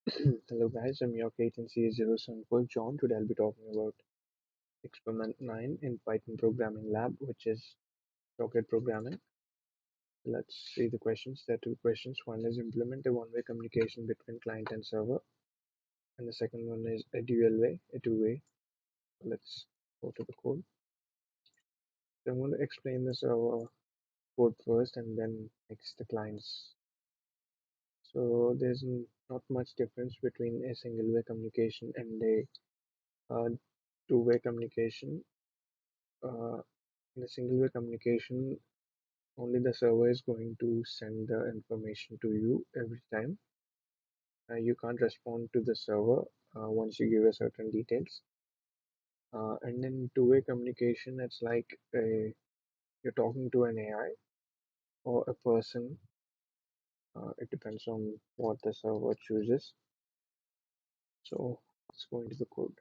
Hello guys, I'm URK18CS074 John. Today I'll be talking about experiment 9 in Python programming lab, which is socket programming. Let's see the questions. There are two questions. One is implement a one-way communication between client and server, and the second one is a dual way, a two-way. Let's go to the code. So I'm going to explain the server code first and then next the clients. So there's not much difference between a single-way communication and a two-way communication. Uh, in a single way communication, only the server is going to send the information to you every time. You can't respond to the server once you give a certain details. And in two-way communication, it's like you're talking to an AI or a person. It depends on what the server chooses. So let's go into the code.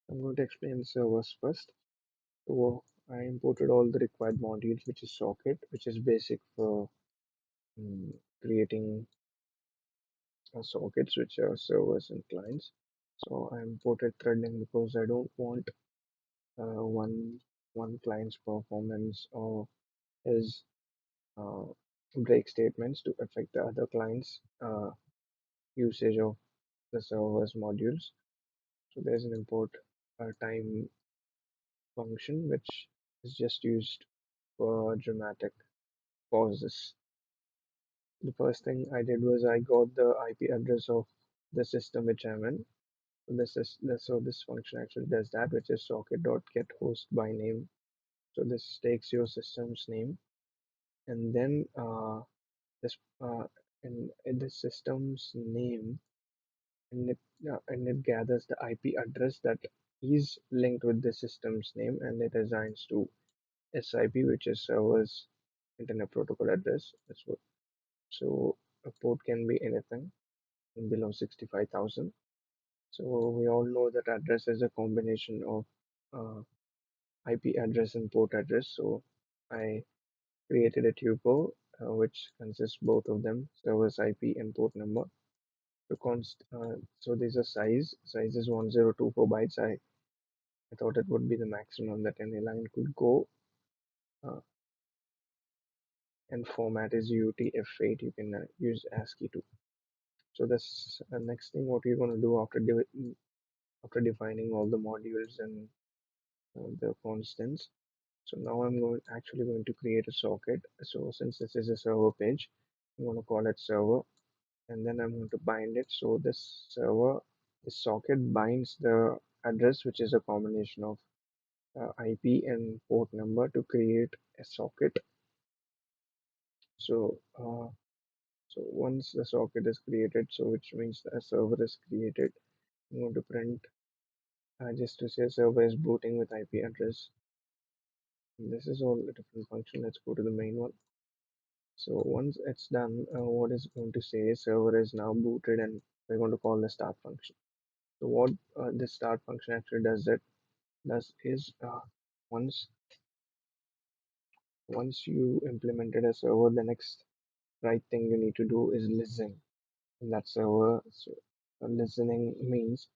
I'm going to explain the servers first. So I imported all the required modules, which is socket, which is basic for creating sockets, which are servers and clients. So I imported threading because I don't want uh, one one client's performance or his uh, break statements to affect the other client's usage of the server's modules. So there's an import time function which is just used for dramatic pauses. The first thing I did was I got the IP address of the system which I'm in. So this function actually does that, which is socket.getHost by name. So this takes your system's name, and then this in the system's name, and it gathers the IP address that is linked with the system's name, and it assigns to SIP, which is server's internet protocol address. That's what. So a port can be anything below 65,000. So we all know that address is a combination of uh, IP address and port address. So I created a tuple which consists both of them, server's IP and port number. So there's a size is 1024 bytes. I thought it would be the maximum that any line could go, uh, and format is UTF-8. You can use ASCII too. So this next thing what you're going to do after defining all the modules and the constants. So now actually going to create a socket. So since this is a server page, I'm going to call it server, and then I'm going to bind it. So this socket binds the address, which is a combination of IP and port number to create a socket. So so once the socket is created, so which means the server is created, I'm going to print just to say server is booting with IP address. And this is all a different function. Let's go to the main one. So once it's done, what is going to say server is now booted, and we're going to call the start function. So what this start function actually does is once once you implemented a server, the next right thing you need to do is listen in that server. So listening means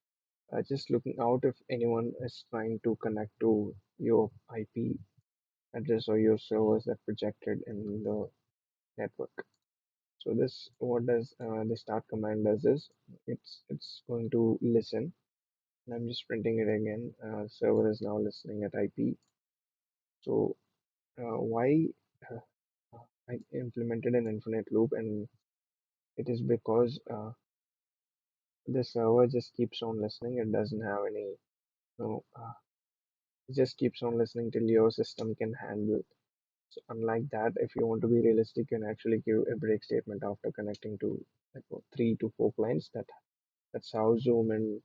just looking out if anyone is trying to connect to your IP address or your servers that projected in the network. So this what does the start command does is it's going to listen. And I'm just printing it again. Server is now listening at IP. So why uh, I implemented an infinite loop, and it is because the server just keeps on listening. It doesn't have any, it just keeps on listening till your system can handle it. So unlike that, if you want to be realistic, you can actually give a break statement after connecting to like what, 3 to 4 clients. That's how Zoom and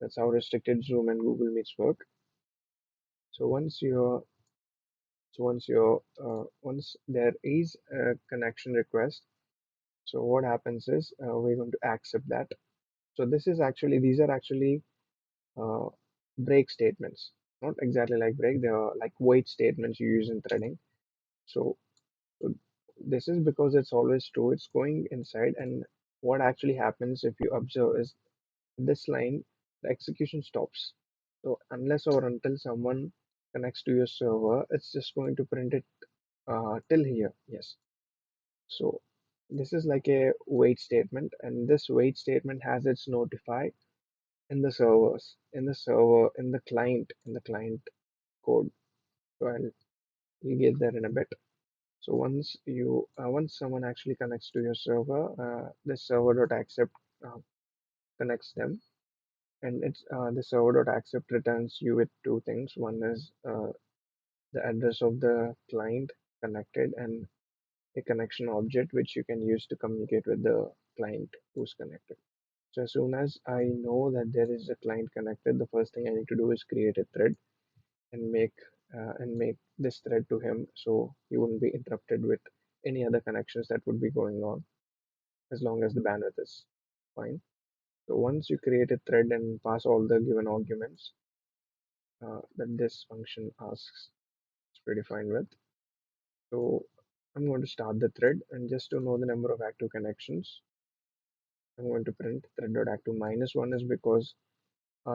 that's how restricted Zoom and Google Meets work. So once there is a connection request, so what happens is we're going to accept that. So these are actually uh, break statements, not exactly like break. They are like wait statements you use in threading. So, so this is because it's always true. It's going inside, and what actually happens if you observe is this line, the execution stops. So unless or until someone connects to your server, it's just going to print it till here. Yes. So this is like a wait statement, and this wait statement has its notify in the servers, in the server, in the client code. So you'll get there in a bit. So once someone actually connects to your server, this server.accept connects them, and it's the server.accept returns you with two things. One is the address of the client connected, and a connection object which you can use to communicate with the client who's connected. So as soon as I know that there is a client connected, the first thing I need to do is create a thread and make this thread to him, so he wouldn't be interrupted with any other connections that would be going on as long as the bandwidth is fine. So once you create a thread and pass all the given arguments that this function asks, it's pretty fine with. So I'm going to start the thread, and just to know the number of active connections, I'm going to print thread.active minus one is because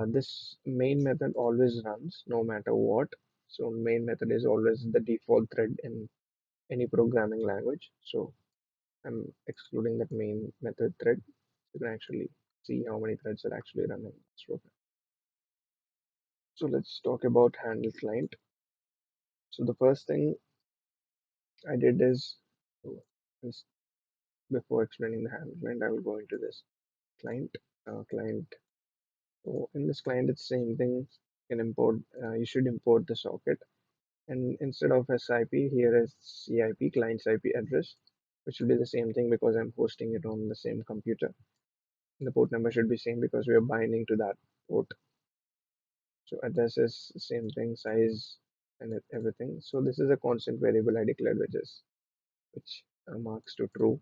this main method always runs no matter what. So main method is always the default thread in any programming language. So I'm excluding that main method thread. You can actually see how many threads are actually running this program. So let's talk about handle client. So the first thing I did is before explaining the handle client, I will go into this client. So in this client, it's same thing. You should import the socket, and instead of SIP, here is CIP, client's IP address, which will be the same thing because I'm hosting it on the same computer. The port number should be same because we are binding to that port. So address is the same thing, size and everything. So this is a constant variable I declared, which marks to true.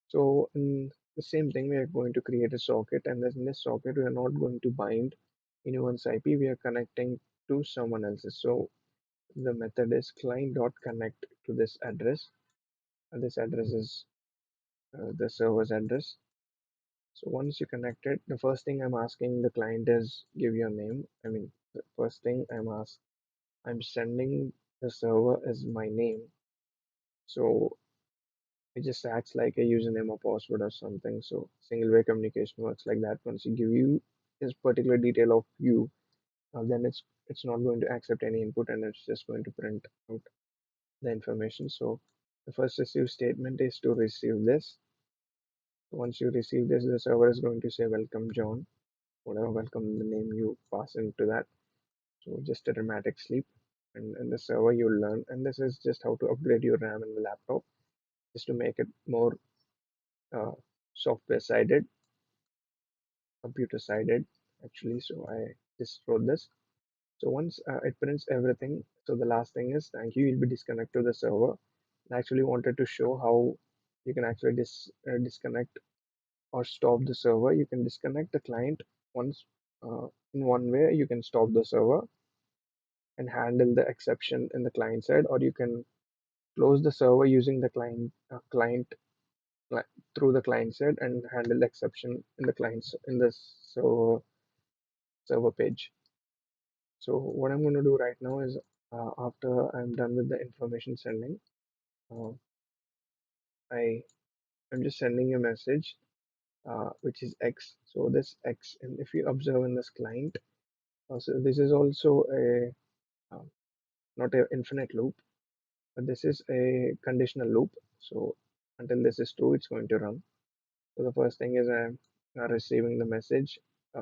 So in the same thing, we are going to create a socket, and then in this socket, we are not going to bind anyone's IP. We are connecting to someone else's. So the method is client.connect to this address, and this address is the server's address. So once you connect it, the first thing I'm asking the client is give your name. I mean, the first thing I'm sending the server is my name. So it just acts like a username or password or something. So single way communication works like that. Once you give you this particular detail of you, then it's not going to accept any input, and it's just going to print out the information. So the first receive statement is to receive this. Once you receive this, the server is going to say welcome John, whatever welcome the name you pass into that. So just a dramatic sleep. And in the server you'll learn, and this is just how to upgrade your RAM in the laptop, just to make it more uh, software sided, computer sided actually. So I just wrote this. So once it prints everything, so the last thing is thank you, you'll be disconnected to the server. I actually wanted to show how you can actually disconnect or stop the server. You can disconnect the client once in one way. You can stop the server and handle the exception in the client side, or you can close the server using the through the client side and handle the exception in the clients in the server page. So what I'm going to do right now is after I'm done with the information sending, uh, I I'm just sending a message which is X. So this X, and if you observe in this client, so this is also a uh, not an infinite loop, but this is a conditional loop. So until this is true, it's going to run. So the first thing is I'm receiving the message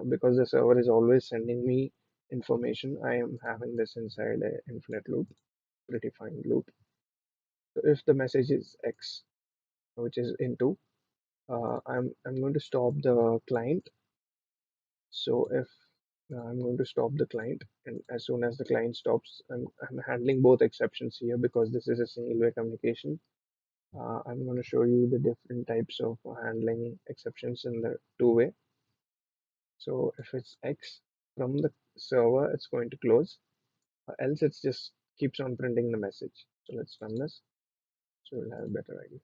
because the server is always sending me information. I am having this inside a infinite loop, predefined loop. So if the message is X, which is into, I'm going to stop the client. So if I'm going to stop the client, and as soon as the client stops, I'm handling both exceptions here because this is a single way communication. I'm going to show you the different types of handling exceptions in the two-way. So if it's X from the server, it's going to close, else it's just keeps on printing the message. So let's run this. So we'll have a better idea.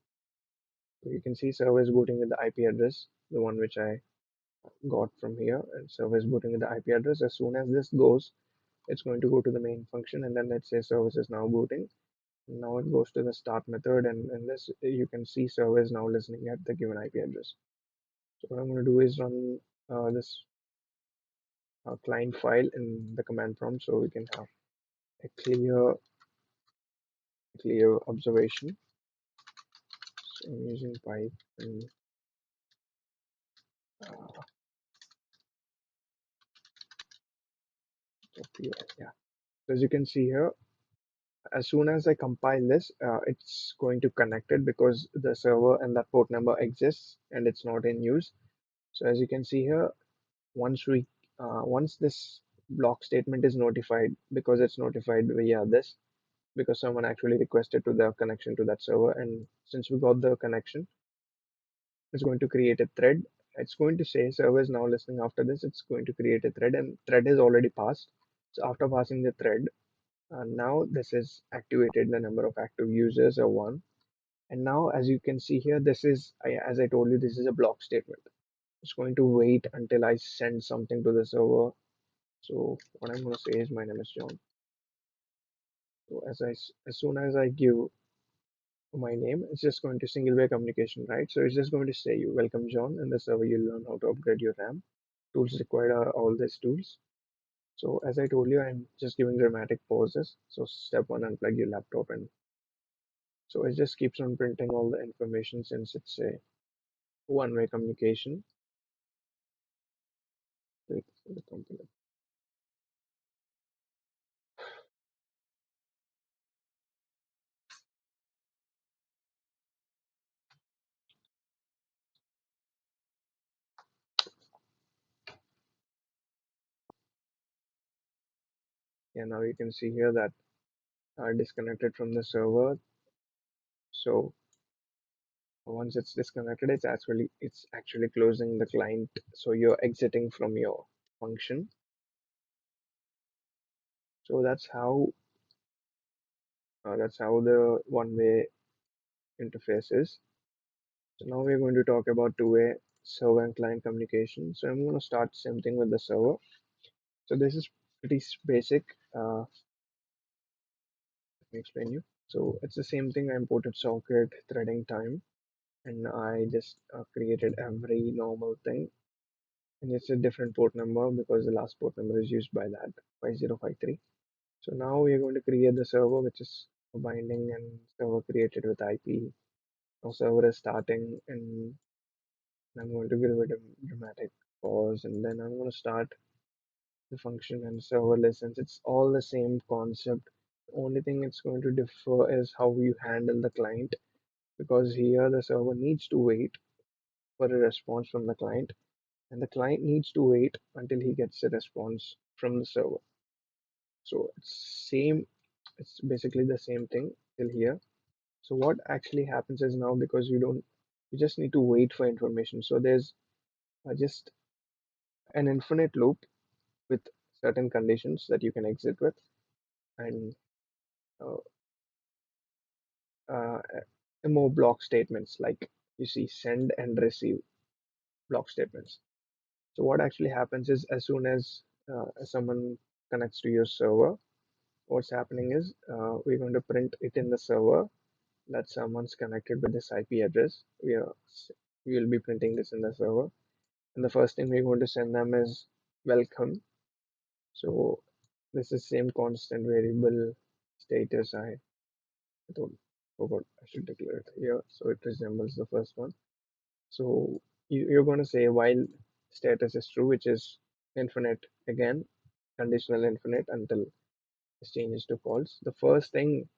So you can see server is booting with the IP address, the one which I got from here, and server is booting with the IP address. As soon as this goes, it's going to go to the main function, and then let's say service is now booting. Now it goes to the start method, and in this you can see server is now listening at the given IP address. So what I'm going to do is run this client file in the command prompt so we can have a clear observation. So I'm using Python. Uh, yeah. So as you can see here, as soon as I compile this, it's going to connect it because the server and that port number exists and it's not in use. So as you can see here, once this block statement is notified, because it's notified via this, because someone actually requested to the connection to that server, and since we got the connection, it's going to create a thread. It's going to say server is now listening. After this, it's going to create a thread, and thread is already passed. So after passing the thread, now this is activated. The number of active users are 1. And now, as you can see here, this is, as I told you, this is a block statement. It's going to wait until I send something to the server. So what I'm going to say is my name is John. So as soon as I give my name, it's just going to single way communication, right? So it's just going to say you welcome John, and the server you'll learn how to upgrade your RAM. Tools required are all these tools. So as I told you, I'm just giving dramatic pauses. So step 1, unplug your laptop, and so it just keeps on printing all the information since it's a one-way communication. Wait for the computer. Yeah, now you can see here that are disconnected from the server. So once it's disconnected, it's actually closing the client. So you're exiting from your function. So that's how the one-way interface is. So now we're going to talk about two-way server and client communication. So I'm going to start same thing with the server. So this is pretty basic. Let me explain you. So it's the same thing. I imported socket, threading time, and I just created every normal thing. And it's a different port number because the last port number is used by that 5053. So now we are going to create the server, which is a binding and server created with IP. Now server is starting, and I'm going to give it a dramatic pause, and then I'm going to start the function and server listens. It's all the same concept. The only thing it's going to differ is how you handle the client, because here the server needs to wait for a response from the client, and the client needs to wait until he gets a response from the server. So it's basically the same thing till here. So what actually happens is now, because you just need to wait for information. So there's just an infinite loop with certain conditions that you can exit with, and uh, uh, more block statements like you see send and receive block statements. So what actually happens is, as soon as someone connects to your server, what's happening is we're going to print it in the server that someone's connected with this IP address. We will be printing this in the server, and the first thing we're going to send them is welcome. So this is same constant variable status. I don't forgot, I should declare it here so it resembles the first one. So you're going to say while status is true, which is infinite again, conditional infinite until it changes to false. The first thing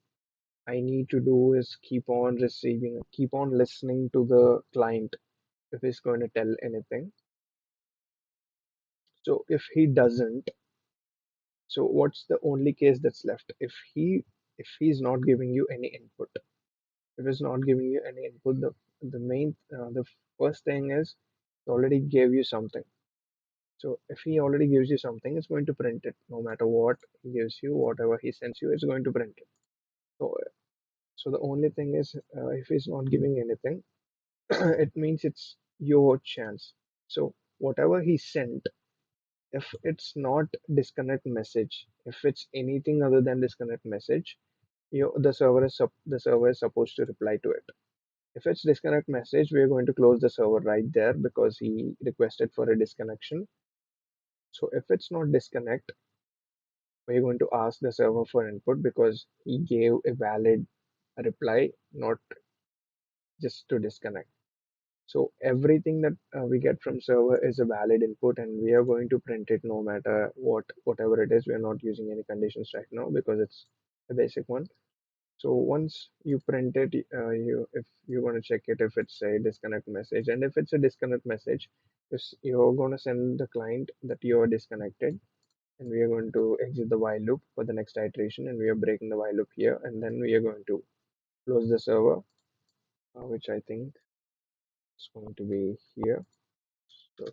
I need to do is keep on listening to the client if he's going to tell anything. So if he doesn't, so what's the only case that's left? If he's not giving you any input, if he's not giving you any input, the first thing is he already gave you something. So if he already gives you something, it's going to print it. No matter what he gives you, whatever he sends you, it's going to print it. So the only thing is, if he's not giving anything, it means it's your chance. So whatever he sent, if it's not disconnect message, if it's anything other than disconnect message, the server is supposed to reply to it. If it's disconnect message, we're going to close the server right there because he requested for a disconnection. So if it's not disconnect, we're going to ask the server for input because he gave a valid reply, not just to disconnect. So everything that we get from server is a valid input, and we are going to print it no matter whatever it is. We are not using any conditions right now because it's a basic one. So once you print it, if you want to check it if it's a disconnect message, and if it's a disconnect message, you're going to send the client that you are disconnected, and we are going to exit the while loop for the next iteration, and we are breaking the while loop here, and then we are going to close the server, which I think is going to be here. So,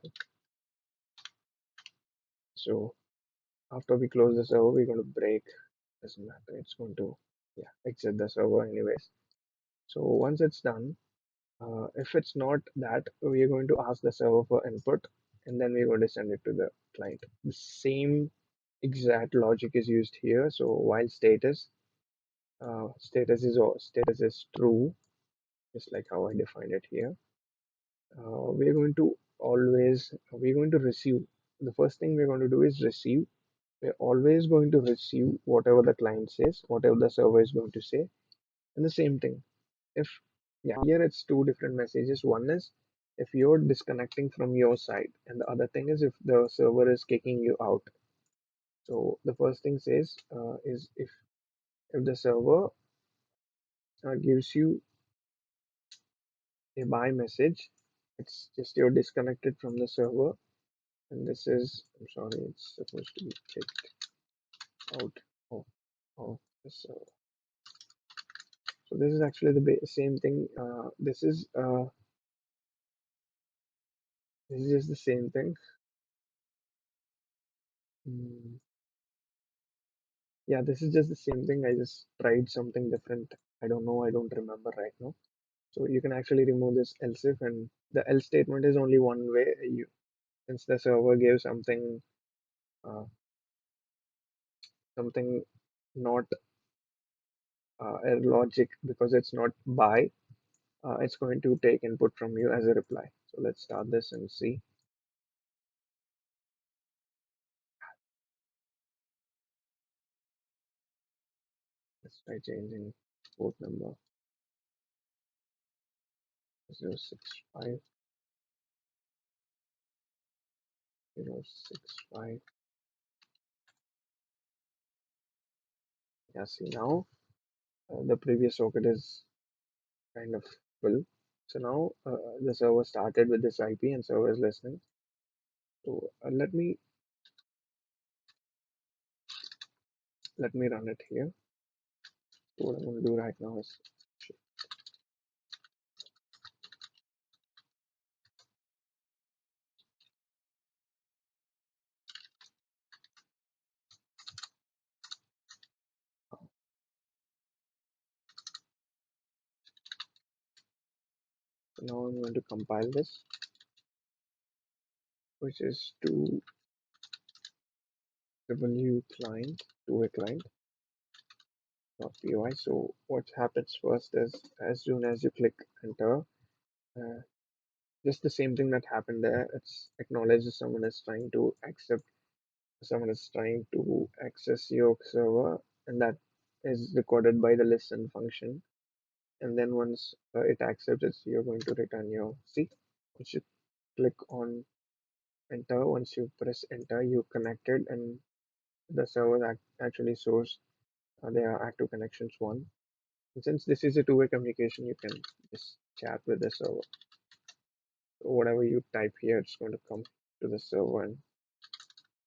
so after we close the server, we're going to break. Doesn't matter. It's going to exit the server anyways. So once it's done, if it's not that, we are going to ask the server for input, and then we're going to send it to the client. The same exact logic is used here. So while status is true, just like how I defined it here. We're going to we're going to receive. The first thing we're going to do is receive. We're always going to receive whatever the client says, whatever the server is going to say, and the same thing. If here it's two different messages. One is if you're disconnecting from your side, and the other thing is if the server is kicking you out. So the first thing says is if the server gives you a bye message, it's just you're disconnected from the server, and this is, I'm sorry, it's supposed to be kicked out of, of the server. So this is actually the same thing. This is just the same thing. Hmm. Yeah, this is just the same thing. I just tried something different. I don't know. I don't remember right now. So you can actually remove this else if, and the else statement is only one way. Since the server gave uh, something not a logic because it's not by, it's going to take input from you as a reply. So let's start this and see. Let's try changing port number 065 065. Yeah, see now the previous socket is kind of full. So now the server started with this IP and server is listening. So let me run it here. So what I'm going to do right now is now I'm going to compile this, which is to w client to a client .py. So what happens first is as soon as you click enter, uh, just the same thing that happened there. It's acknowledges someone is trying to access your server, and that is recorded by the listen function. And then once it accepts it, you're going to return your see. Once you click on enter, once you press enter, you connected, and the server actually shows there are active connections one. And since this is a two-way communication, you can just chat with the server. So whatever you type here, it's going to come to the server, and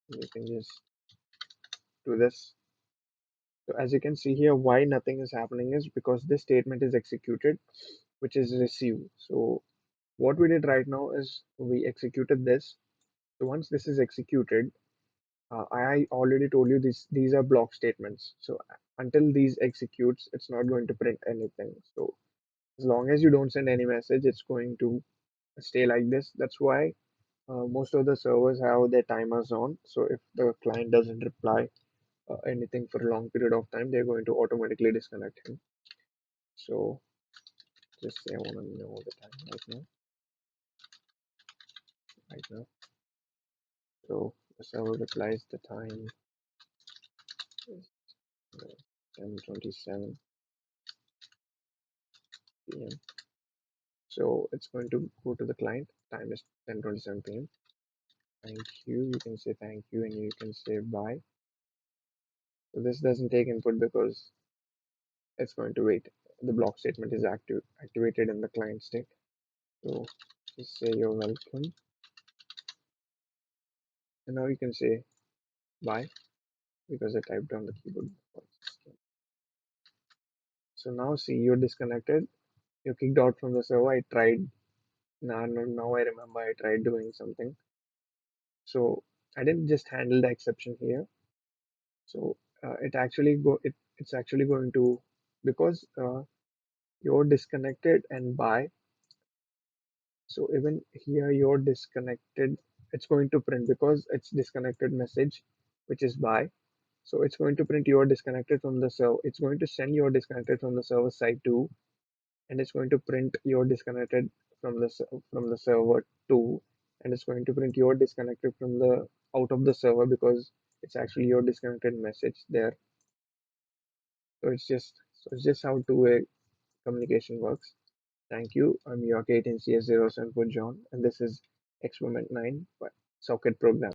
you can just do this. So as you can see here, why nothing is happening is because this statement is executed, which is receive. So what we did right now is we executed this. So once this is executed, I already told you these are block statements. So until these executes, it's not going to print anything. So As long as you don't send any message, it's going to stay like this. That's why most of the servers have their timers on. So if the client doesn't reply anything for a long period of time, they're going to automatically disconnect him. So just say I want to know the time right now. So the server replies the time is 10:27 p.m. So it's going to go to the client. Time is 10:27 p.m. Thank you. You can say thank you and you can say bye. So this doesn't take input because it's going to wait. The block statement is activated in the client state. So just say you're welcome. And now you can say bye because I typed on the keyboard. So now see you're disconnected. You're kicked out from the server. I tried. Now I remember I tried doing something. So I didn't just handle the exception here. So it's actually going to, because you're disconnected and bye. So even here you're disconnected, it's going to print because it's disconnected message, which is bye. So it's going to print you're disconnected from the server. It's going to send you're disconnected from the server side too, and it's going to print you're disconnected from the server too, and it's going to print you're disconnected from the out of the server because it's actually your disconnected message there. So it's just how two-way communication works. Thank you. I'm URK18CS074 John, and this is Experiment 9 by Socket Program.